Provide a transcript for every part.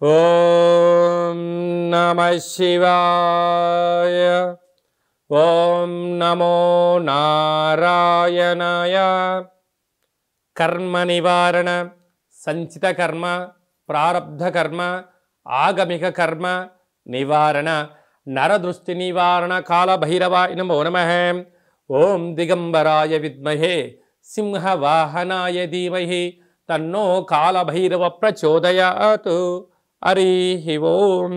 ఓం నమః శివాయ. ఓం నమో నారాయణాయ. కర్మ నివారణ, సంచిత కర్మ, ప్రారబ్ధ కర్మ, ఆగమిక కర్మ నివారణ, నరదృష్టి నివారణ కాళభైరవాయ నమో నమః. ఓం దిగంబరాయ విద్మహే సింహవాహనాయ ధీమహి తన్నో కాళభైరవ ప్రచోదయాత్. హరి ఓం.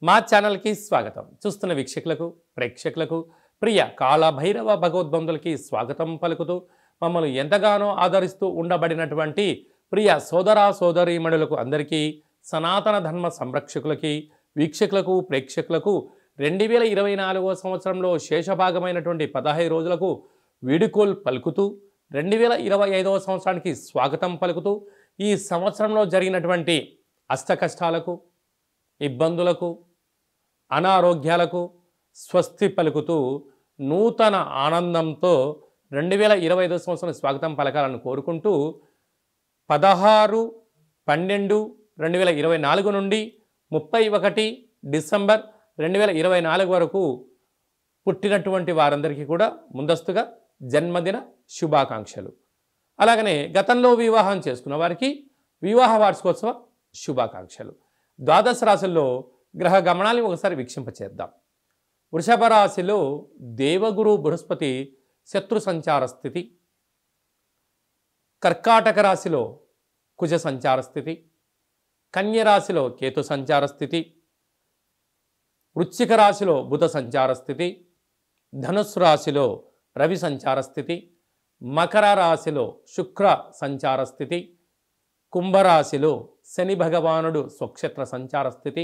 మా ఛానల్కి స్వాగతం. చూస్తున్న వీక్షకులకు, ప్రేక్షకులకు, ప్రియ కాళభైరవ భగవద్బంధులకి స్వాగతం పలుకుతూ మమ్మల్ని ఎంతగానో ఆదరిస్తూ ఉండబడినటువంటి ప్రియ సోదర సోదరీమణులకు అందరికీ, సనాతన ధర్మ సంరక్షకులకి, వీక్షకులకు, ప్రేక్షకులకు 2024 సంవత్సరంలో శేషభాగమైనటువంటి 15 రోజులకు వీడుకోలు పలుకుతూ 2025 సంవత్సరానికి స్వాగతం పలుకుతూ ఈ సంవత్సరంలో జరిగినటువంటి అష్టకష్టాలకు, ఇబ్బందులకు, అనారోగ్యాలకు స్వస్తి పలుకుతూ నూతన ఆనందంతో 2025 సంవత్సరం స్వాగతం పలకాలని కోరుకుంటూ 16/12/2024 నుండి 31 డిసెంబర్ 2024 వరకు పుట్టినటువంటి వారందరికీ కూడా ముందస్తుగా జన్మదిన శుభాకాంక్షలు. అలాగనే గతంలో వివాహం చేసుకున్న వారికి వివాహ వార్షికోత్సవ శుభాకాంక్షలు. ద్వాదశ రాశుల్లో గ్రహ గమనాన్ని ఒకసారి వీక్షింపచేద్దాం. వృషభ రాశిలో దేవగురు బృహస్పతి శత్రు సంచార స్థితి, కర్కాటక రాశిలో కుజ సంచార స్థితి, కన్య రాశిలో కేతు సంచార స్థితి, వృశ్చిక రాశిలో బుధ సంచార స్థితి, ధనుస్సు రాశిలో రవి సంచార స్థితి, మకర రాశిలో శుక్ర సంచార స్థితి, కుంభరాశిలో శని భగవానుడు స్వక్షేత్ర సంచార స్థితి,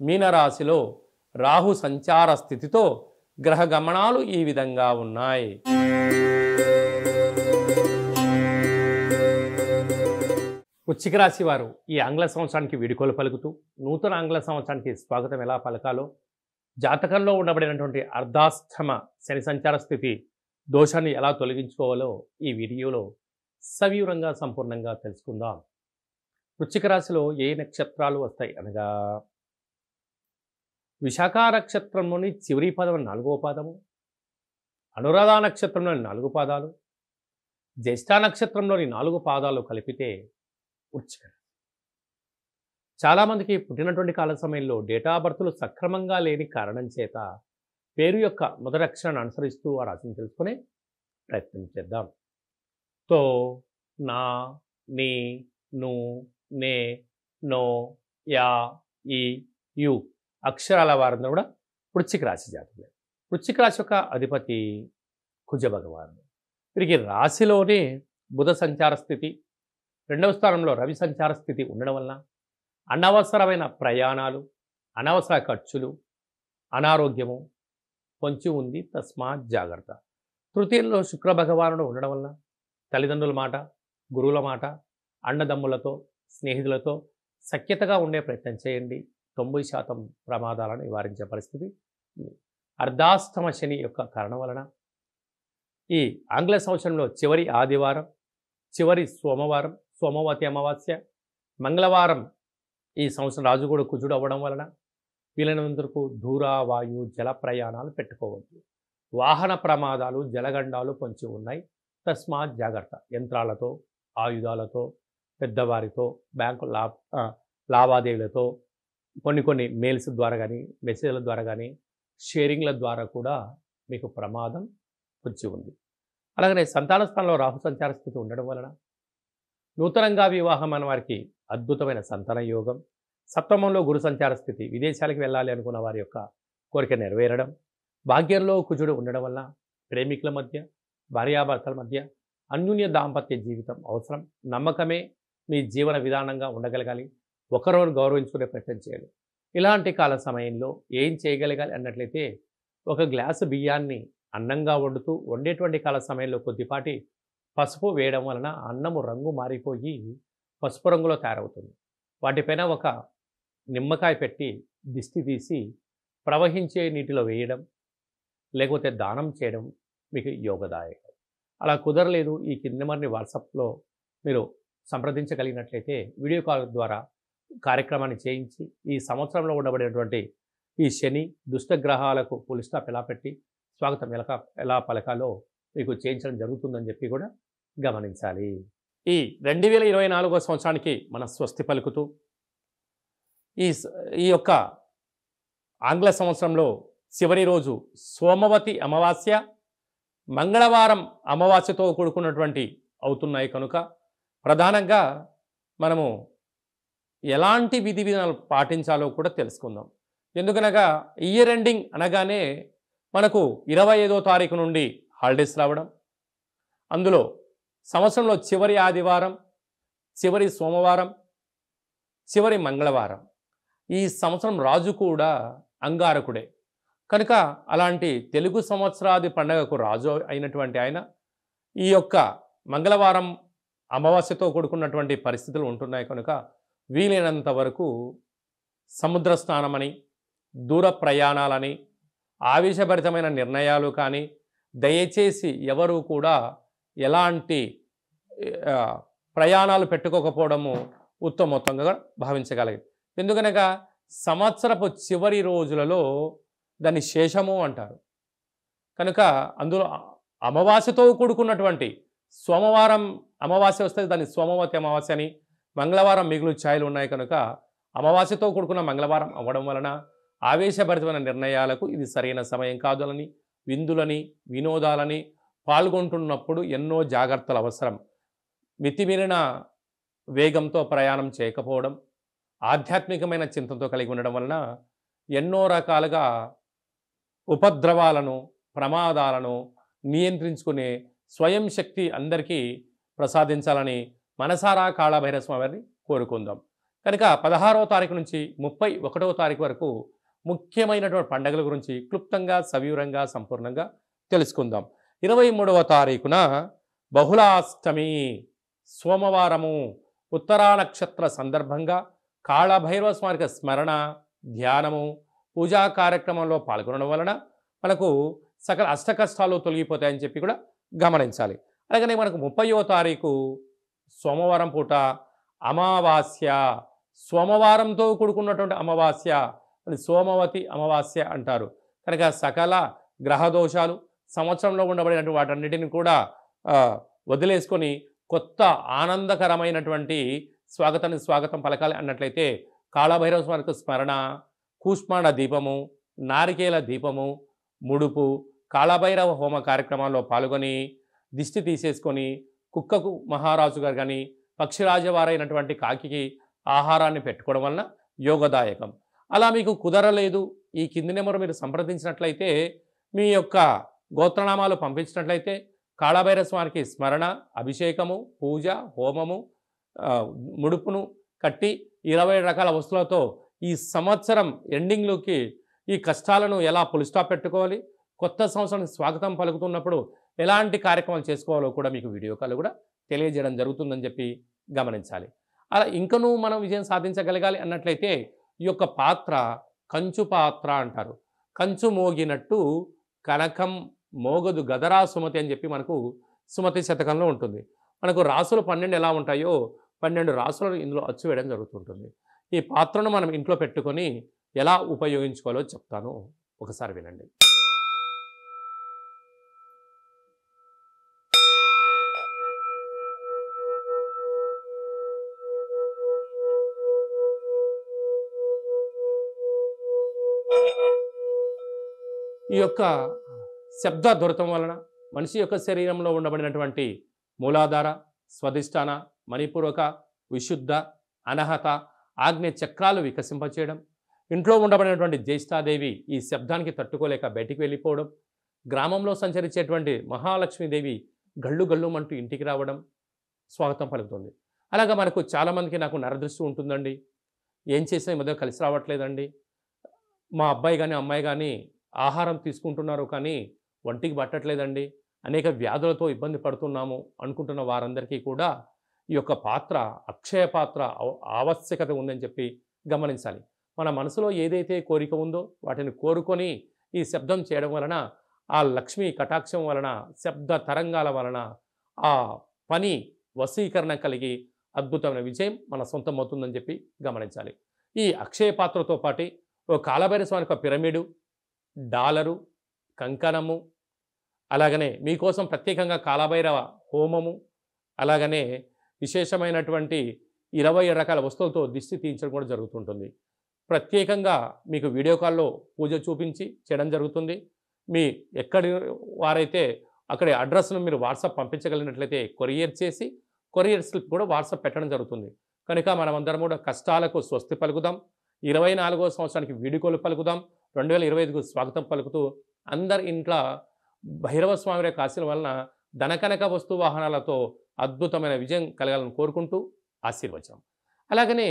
మీనరాశిలో రాహు సంచార స్థితితో గ్రహ గమనాలు ఈ విధంగా ఉన్నాయి. వృశ్చిక రాశి వారు ఈ ఆంగ్ల సంవత్సరానికి వీడుకోలు పలుకుతూ నూతన ఆంగ్ల సంవత్సరానికి స్వాగతం ఎలా పలకాలో, జాతకంలో ఉండబడినటువంటి అర్ధాష్టమ శని సంచార స్థితి దోషాన్ని ఎలా తొలగించుకోవాలో ఈ వీడియోలో సవివరంగా సంపూర్ణంగా తెలుసుకుందాం. వృశ్చిక రాశిలో ఏ నక్షత్రాలు వస్తాయి అనగా, విశాఖ నక్షత్రంలోని చివరి పదం 4వ పాదము, అనురాధ నక్షత్రంలోని 4 పాదాలు, జ్యేష్ఠ నక్షత్రంలోని 4 పాదాలు కలిపితే వృశ్చిక రాశి. చాలామందికి పుట్టినటువంటి కాల సమయంలో డేటా బర్త్లు సక్రమంగా లేని కారణం చేత పేరు యొక్క మొదటి అక్షరాన్ని అనుసరిస్తూ ఆ రాశిని తెలుసుకునే ప్రయత్నం చేద్దాం. తో, నా, నీ, ను, నే, నో, యా, ఈ, యు అక్షరాల వారందరూ కూడా వృశ్చిక రాశి జాతకులే. వృశ్చిక రాశి యొక్క అధిపతి కుజ భగవానుడు. వీరికి రాశిలోనే బుధ సంచార స్థితి, 2వ స్థానంలో రవి సంచార స్థితి ఉండడం వలన అనవసరమైన ప్రయాణాలు, అనవసర ఖర్చులు, అనారోగ్యము పొంచి ఉంది. తస్మాత్ జాగ్రత్త. తృతీయంలో శుక్ర భగవానుడు ఉండడం వలన తల్లిదండ్రుల మాట, గురువుల మాట, అన్నదమ్ములతో, స్నేహితులతో సఖ్యతగా ఉండే ప్రయత్నం చేయండి. 90% ప్రమాదాలను నివారించే పరిస్థితి. అర్ధాష్టమ శని యొక్క కారణం వలన ఈ ఆంగ్ల సంవత్సరంలో చివరి ఆదివారం, చివరి సోమవారం, సోమవతి అమావాస్య, మంగళవారం ఈ సంవత్సరం రాజుగూడ కుజుడు అవ్వడం వలన వీలైనంతవరకు దూర, వాయు, జల ప్రయాణాలు పెట్టుకోవద్దు. వాహన ప్రమాదాలు, జలగండాలు పొంచి ఉన్నాయి. తస్మాత్ జాగ్రత్త. యంత్రాలతో, ఆయుధాలతో, పెద్దవారితో, బ్యాంకు లావాదేవీలతో, కొన్ని మెయిల్స్ ద్వారా కానీ, మెసేజ్ల ద్వారా కానీ, షేరింగ్ల ద్వారా కూడా మీకు ప్రమాదం పొంచి ఉంది. అలాగనే సంతాన స్థానంలో రాహు సంచార స్థితి ఉండడం వలన నూతనంగా వివాహం అనే వారికి అద్భుతమైన సంతాన యోగం. సప్తమంలో గురు సంచార స్థితి, విదేశాలకు వెళ్ళాలి అనుకున్న వారి యొక్క కోరిక నెరవేరడం. భాగ్యంలో కుజుడు ఉండడం వల్ల ప్రేమికుల మధ్య, భార్యాభర్తల మధ్య అన్యోన్య దాంపత్య జీవితం అవసరం. నమ్మకమే మీ జీవన విధానంగా ఉండగలగాలి. ఒకరోజు గౌరవించుకునే ప్రయత్నం చేయాలి. ఇలాంటి కాల సమయంలో ఏం చేయగలగాలి అన్నట్లయితే, ఒక గ్లాసు బియ్యాన్ని అన్నంగా వండుతూ వండేటువంటి కాల సమయంలో కొద్దిపాటి పసుపు వేయడం వలన అన్నము రంగు మారిపోయి పసుపు రంగులో తయారవుతుంది. వాటిపైన ఒక నిమ్మకాయ పెట్టి దిష్టి తీసి ప్రవహించే నీటిలో వేయడం, లేకపోతే దానం చేయడం మీకు యోగదాయకం. అలా కుదరలేదు, ఈ కింద నెంబర్ని వాట్సాప్లో మీరు సంప్రదించగలిగినట్లయితే వీడియో కాల్ ద్వారా కార్యక్రమాన్ని చేయించి ఈ సంవత్సరంలో ఉండబడేటువంటి ఈ శని దుష్టగ్రహాలకు ఫుల్ స్టాప్ ఎలా పెట్టి స్వాగతం ఎలా పలకాలో మీకు చేయించడం జరుగుతుందని చెప్పి కూడా గమనించాలి. ఈ 2024వ సంవత్సరానికి మన స్వస్తి పలుకుతూ ఈ యొక్క ఆంగ్ల సంవత్సరంలో చివరి రోజు సోమవతి అమావాస్య మంగళవారం అమావాస్యతో కూడుకున్నటువంటి అవుతున్నాయి కనుక ప్రధానంగా మనము ఎలాంటి విధి విధానాలు పాటించాలో కూడా తెలుసుకుందాం. ఎందుకనగా ఇయర్ ఎండింగ్ అనగానే మనకు 25వ తారీఖు నుండి హాలిడేస్ రావడం, అందులో సంవత్సరంలో చివరి ఆదివారం, చివరి సోమవారం, చివరి మంగళవారం. ఈ సంవత్సరం రాజు కూడా అంగారకుడే కనుక అలాంటి తెలుగు సంవత్సరాది పండగకు రాజు అయినటువంటి ఆయన ఈ యొక్క మంగళవారం అమావాస్యతో కూడుకున్నటువంటి పరిస్థితులు ఉంటున్నాయి కనుక వీలైనంత వరకు సముద్ర స్నానమని, దూర ప్రయాణాలని, ఆవేశభరితమైన నిర్ణయాలు కానీ దయచేసి ఎవరు కూడా ఎలాంటి ప్రయాణాలు పెట్టుకోకపోవడము ఉత్తమోత్తంగా భావించగలిగింది. ఎందుకనగా సంవత్సరపు చివరి రోజులలో దాన్ని శేషము అంటారు కనుక అందులో అమావాస్యతో కూడుకున్నటువంటి సోమవారం అమావాస్య వస్తే దాన్ని సోమవతి అమావాస్య అని, మంగళవారం మిగులు ఛాయలు ఉన్నాయి కనుక అమావాస్యతో కూడుకున్న మంగళవారం అవ్వడం వలన ఆవేశభరితమైన నిర్ణయాలకు ఇది సరైన సమయం కాదులని, విందులని వినోదాలని పాల్గొంటున్నప్పుడు ఎన్నో జాగ్రత్తలు అవసరం. మితిమీరిన వేగంతో ప్రయాణం చేయకపోవడం, ఆధ్యాత్మికమైన చింతనతో కలిగి ఉండడం వలన ఎన్నో రకాలుగా ఉపద్రవాలను ప్రమాదాలను నియంత్రించుకునే స్వయం శక్తి అందరికీ ప్రసాదించాలని మనసారా కాళభైరవ స్వామి వారిని కోరుకుందాం. కనుక 16వ తారీఖు నుంచి 31వ తారీఖు వరకు ముఖ్యమైనటువంటి పండుగల గురించి క్లుప్తంగా సవివరంగా సంపూర్ణంగా తెలుసుకుందాం. 23వ తారీఖున బహుళాష్టమి సోమవారము ఉత్తరా నక్షత్ర సందర్భంగా కాళభైరవ స్వామికి స్మరణ, ధ్యానము, పూజా కార్యక్రమంలో పాల్గొనడం వలన మనకు సకల అష్టకష్టాలు తొలగిపోతాయని చెప్పి కూడా గమనించాలి. అలాగనే మనకు 30వ తారీఖు సోమవారం పూట అమావాస్య, సోమవారంతో కూడుకున్నటువంటి అమావాస్య, అది సోమవతి అమావాస్య అంటారు కనుక సకల గ్రహదోషాలు సంవత్సరంలో ఉండబడినటువంటి వాటన్నిటిని కూడా వదిలేసుకొని కొత్త ఆనందకరమైనటువంటి స్వాగతం పలకాలి అన్నట్లయితే కాళభైరవ స్వామికి స్మరణ, కూష్మాండ దీపము, నారికేల దీపము, ముడుపు, కాళభైరవ హోమ కార్యక్రమాల్లో పాల్గొని దిష్టి తీసేసుకొని కుక్కకు మహారాజు గారు కానీ పక్షిరాజవారైనటువంటి కాకికి ఆహారాన్ని పెట్టుకోవడం వలన యోగదాయకం. అలా మీకు కుదరలేదు, ఈ కింది నెంబర్ మీరు సంప్రదించినట్లయితే మీ యొక్క గోత్రనామాలు పంపించినట్లయితే కాళభైరవ స్వామికి స్మరణ, అభిషేకము, పూజ, హోమము, ముడుపును కట్టి 20 రకాల వస్తువులతో ఈ సంవత్సరం ఎండింగ్లోకి ఈ కష్టాలను ఎలా ఫుల్ స్టాప్ పెట్టుకోవాలి, కొత్త సంవత్సరానికి స్వాగతం పలుకుతున్నప్పుడు ఎలాంటి కార్యక్రమాలు చేసుకోవాలో కూడా మీకు వీడియో కాల్ కూడా తెలియజేయడం జరుగుతుందని చెప్పి గమనించాలి. అలా ఇంకనూ మనం విజయం సాధించగలగాలి అన్నట్లయితే ఈ యొక్క పాత్ర కంచు పాత్ర అంటారు. కంచు మోగినట్టు కనకం మోగదు గదరా సుమతి అని చెప్పి మనకు సుమతి శతకంలో ఉంటుంది. మనకు రాసులు 12 ఎలా ఉంటాయో 12 రాసులను ఇందులో అచ్చు వేయడం జరుగుతుంటుంది. ఈ పాత్రను మనం ఇంట్లో పెట్టుకొని ఎలా ఉపయోగించుకోవాలో చెప్తాను, ఒకసారి వినండి. ఈ యొక్క శబ్ద దొరకడం వలన మనిషి యొక్క శరీరంలో ఉండబడినటువంటి మూలాధార, స్వధిష్టాన, మణిపూరక, విశుద్ధ, అనహత, ఆగ్నేయ చక్రాలు వికసింపచేయడం, ఇంట్లో ఉండబడినటువంటి జ్యేష్ఠాదేవి ఈ శబ్దానికి తట్టుకోలేక బయటికి వెళ్ళిపోవడం, గ్రామంలో సంచరించేటువంటి మహాలక్ష్మీదేవి గళ్ళు గళ్ళుమంటూ ఇంటికి రావడం స్వాగతం పలుకుతుంది. అలాగా మనకు చాలామందికి నాకు నరదృష్టి ఉంటుందండి, ఏం చేసినా ఈ మధ్య కలిసి రావట్లేదండి, మా అబ్బాయి కానీ అమ్మాయి కానీ ఆహారం తీసుకుంటున్నారు కానీ ఒంటికి పట్టట్లేదండి, అనేక వ్యాధులతో ఇబ్బంది పడుతున్నాము అనుకుంటున్న వారందరికీ కూడా ఈ యొక్క పాత్ర అక్షయ పాత్ర ఆవశ్యకత ఉందని చెప్పి గమనించాలి. మన మనసులో ఏదైతే కోరిక ఉందో వాటిని కోరుకొని ఈ శబ్దం చేయడం వలన ఆ లక్ష్మీ కటాక్షం వలన శబ్ద తరంగాల వలన ఆ పని వశీకరణ కలిగి అద్భుతమైన విజయం మన సొంతం అవుతుందని చెప్పి గమనించాలి. ఈ అక్షయ పాత్రతో పాటు ఓ కాలభైరవ స్వామికి ఒక పిరమిడు, డాలరు, కంకణము, అలాగనే మీకోసం ప్రత్యేకంగా కాలభైరవ హోమము, అలాగనే విశేషమైనటువంటి 20 రకాల వస్తువులతో దిష్టి తీయించడం కూడా జరుగుతుంటుంది. ప్రత్యేకంగా మీకు వీడియో కాల్లో పూజ చూపించి చేయడం జరుగుతుంది. మీ ఎక్కడి వారైతే అక్కడి అడ్రస్ను మీరు వాట్సాప్ పంపించగలిగినట్లయితే కొరియర్ చేసి కొరియర్ స్లిప్ కూడా వాట్సాప్ పెట్టడం జరుగుతుంది. కనుక మనమందరం కూడా కష్టాలకు స్వస్తి పలుకుదాం. 24వ సంవత్సరానికి వీడుకోలు పలుకుదాం. 2025కు స్వాగతం పలుకుతూ అందరి ఇంట్లో భైరవ స్వామి యొక్క ఆశీల వలన ధనకనక వస్తు వాహనాలతో అద్భుతమైన విజయం కలగాలని కోరుకుంటూ ఆశీర్వచనం. అలాగనే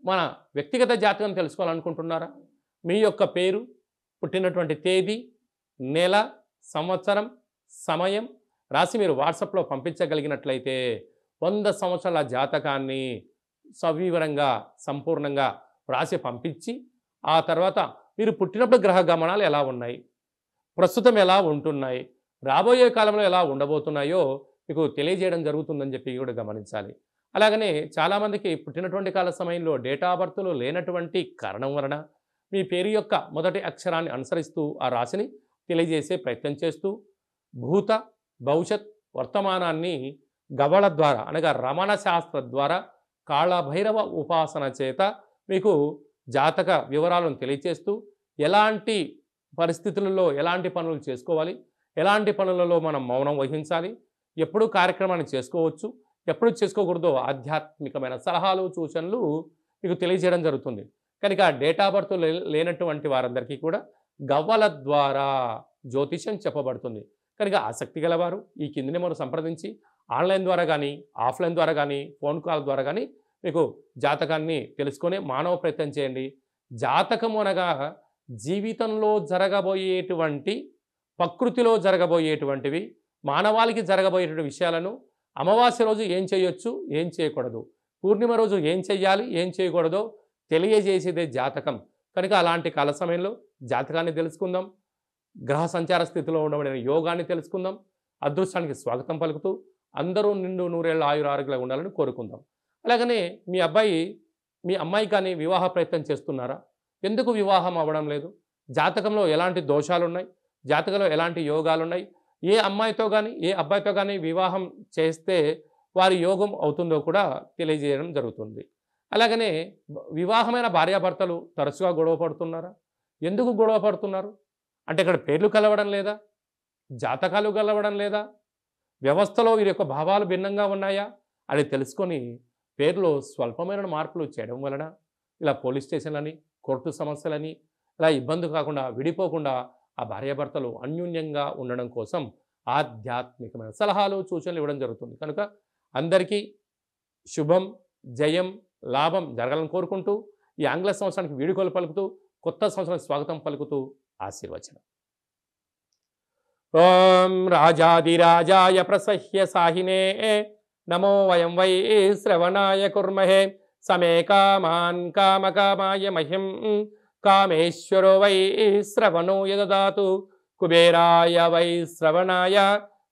మన వ్యక్తిగత జాతకం తెలుసుకోవాలనుకుంటున్నారా? మీ యొక్క పేరు, పుట్టినటువంటి తేదీ, నెల, సంవత్సరం, సమయం రాసి మీరు వాట్సాప్లో పంపించగలిగినట్లయితే 100 సంవత్సరాల జాతకాన్ని సవివరంగా సంపూర్ణంగా రాసి పంపించి ఆ తర్వాత మీరు పుట్టినప్పుడు గ్రహ గమనాలు ఎలా ఉన్నాయి, ప్రస్తుతం ఎలా ఉంటున్నాయి, రాబోయే కాలంలో ఎలా ఉండబోతున్నాయో మీకు తెలియజేయడం జరుగుతుందని చెప్పి కూడా గమనించాలి. అలాగనే చాలామందికి పుట్టినటువంటి కాల సమయంలో డేటా బర్త్లు లేనటువంటి కారణం వలన మీ పేరు యొక్క మొదటి అక్షరాన్ని అనుసరిస్తూ ఆ రాశిని తెలియజేసే ప్రయత్నం చేస్తూ భూత భవిష్యత్ వర్తమానాన్ని గవళ ద్వారా అనగా రమణ శాస్త్ర ద్వారా కాళభైరవ ఉపాసన చేత మీకు జాతక వివరాలను తెలియచేస్తూ ఎలాంటి పరిస్థితులలో ఎలాంటి పనులు చేసుకోవాలి, ఎలాంటి పనులలో మనం మౌనం వహించాలి, ఎప్పుడు కార్యక్రమాన్ని చేసుకోవచ్చు, ఎప్పుడు చేసుకోకూడదో ఆధ్యాత్మికమైన సలహాలు సూచనలు మీకు తెలియజేయడం జరుగుతుంది. కనుక డేటా బర్త్ లేనటువంటి వారందరికీ కూడా గవ్వల ద్వారా జ్యోతిషం చెప్పబడుతుంది. కనుక ఆసక్తి గలవారు ఈ కింది నెంబర్ను సంప్రదించి ఆన్లైన్ ద్వారా కానీ ఆఫ్లైన్ ద్వారా కానీ ఫోన్ కాల్ ద్వారా కానీ మీకు జాతకాన్ని తెలుసుకొని మానవ ప్రయత్నం చేయండి. జాతకం అనగా జీవితంలో జరగబోయేటువంటి ప్రకృతిలో జరగబోయేటువంటివి మానవాళికి జరగబోయేటువంటి విషయాలను అమావాస్య రోజు ఏం చేయొచ్చు, ఏం చేయకూడదు, పూర్ణిమ రోజు ఏం చెయ్యాలి, ఏం చేయకూడదో తెలియజేసేదే జాతకం. కనుక అలాంటి కాల సమయంలో జాతకాన్ని తెలుసుకుందాం. గ్రహ సంచార స్థితిలో ఉండబడిన యోగాన్ని తెలుసుకుందాం. అదృష్టానికి స్వాగతం పలుకుతూ అందరూ నిండు నూరేళ్ళ ఆయురారోగ్యాలు ఉండాలని కోరుకుందాం. అలాగనే మీ అమ్మాయి కానీ వివాహ ప్రయత్నం చేస్తున్నారా? ఎందుకు వివాహం అవ్వడం లేదు? జాతకంలో ఎలాంటి దోషాలు ఉన్నాయి, జాతకంలో ఎలాంటి యోగాలు ఉన్నాయి, ఏ అమ్మాయితో కానీ ఏ అబ్బాయితో కానీ వివాహం చేస్తే వారి యోగం అవుతుందో కూడా తెలియజేయడం జరుగుతుంది. అలాగనే వివాహమైన భార్యాభర్తలు తరచుగా గొడవ పడుతున్నారా? ఎందుకు గొడవ పడుతున్నారు? అంటే ఇక్కడ పేర్లు కలవడం లేదా, జాతకాలు కలవడం లేదా, వ్యవస్థలో వీరి యొక్క భావాలు భిన్నంగా ఉన్నాయా అని తెలుసుకొని పేర్లో స్వల్పమైన మార్పులు చేయడం వలన ఇలా పోలీస్ స్టేషన్లని, కోర్టు సమస్యలని ఇలా ఇబ్బంది కాకుండా విడిపోకుండా ఆ భార్యాభర్తలు అన్యోన్యంగా ఉండడం కోసం ఆధ్యాత్మికమైన సలహాలు సూచనలు ఇవ్వడం జరుగుతుంది. కనుక అందరికీ శుభం, జయం, లాభం జరగాలని కోరుకుంటూ ఈ ఆంగ్ల సంవత్సరానికి వీడుకోలు పలుకుతూ కొత్త సంవత్సరానికి స్వాగతం పలుకుతూ ఆశీర్వచనం. ఓం రాజాదిరాజాయ ప్రసహ్య సాహినే నమో వయం వై శ్రవణాయ కుర్మహే సమే కామాన్ కామకామాయ మహ్యం కామేశ్వరో వై శ్రవణో యదదాతు కుబేరాయ వై శ్రవణాయ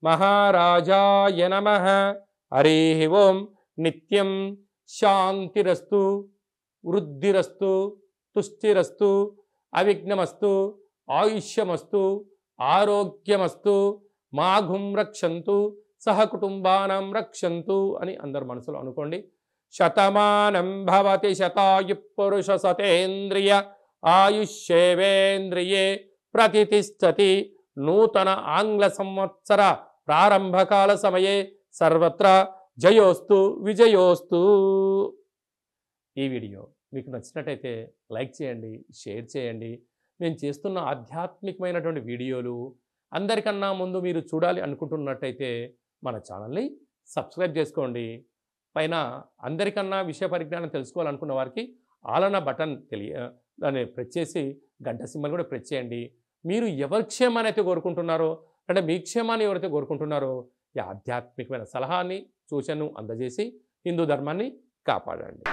మహారాజాయ నమః. హరి ఓం. నిత్యం శాంతిరస్తు, వృద్ధిరస్తు, తుష్టిరస్తు, అవిఘ్నమస్తు, ఆయుష్యమస్తు, ఆరోగ్యమస్తు, మాఘుం రక్షంతు, సహకుటుంబానం రక్షంతు అని అందరు మనసులో అనుకోండి. శతమానం భవతి శతాయు పురుష సతేంద్రియ ఆయుష్యేవేంద్రియే ప్రతిష్టతి. నూతన ఆంగ్ల సంవత్సర ప్రారంభకాల సమయే సర్వత్ర జయోస్తు విజయోస్తు. ఈ వీడియో మీకు నచ్చినట్టయితే లైక్ చేయండి, షేర్ చేయండి. నేను చేస్తున్న ఆధ్యాత్మికమైనటువంటి వీడియోలు అందరికన్నా ముందు మీరు చూడాలి అనుకుంటున్నట్టయితే మన ఛానల్ని సబ్స్క్రైబ్ చేసుకోండి. పైన అందరికన్నా విషయ పరిజ్ఞానం తెలుసుకోవాలనుకున్న వారికి ఆలన బటన్ దాన్ని ప్రెస్ చేసి గంట సింబల్ కూడా ప్రెస్ చేయండి. మీరు ఎవరి క్షేమాన్ని అయితే కోరుకుంటున్నారో అంటే మీ క్షేమాన్ని ఎవరైతే కోరుకుంటున్నారో ఈ ఆధ్యాత్మికమైన సలహాన్ని సూచనను అందజేసి హిందూ ధర్మాన్ని కాపాడండి.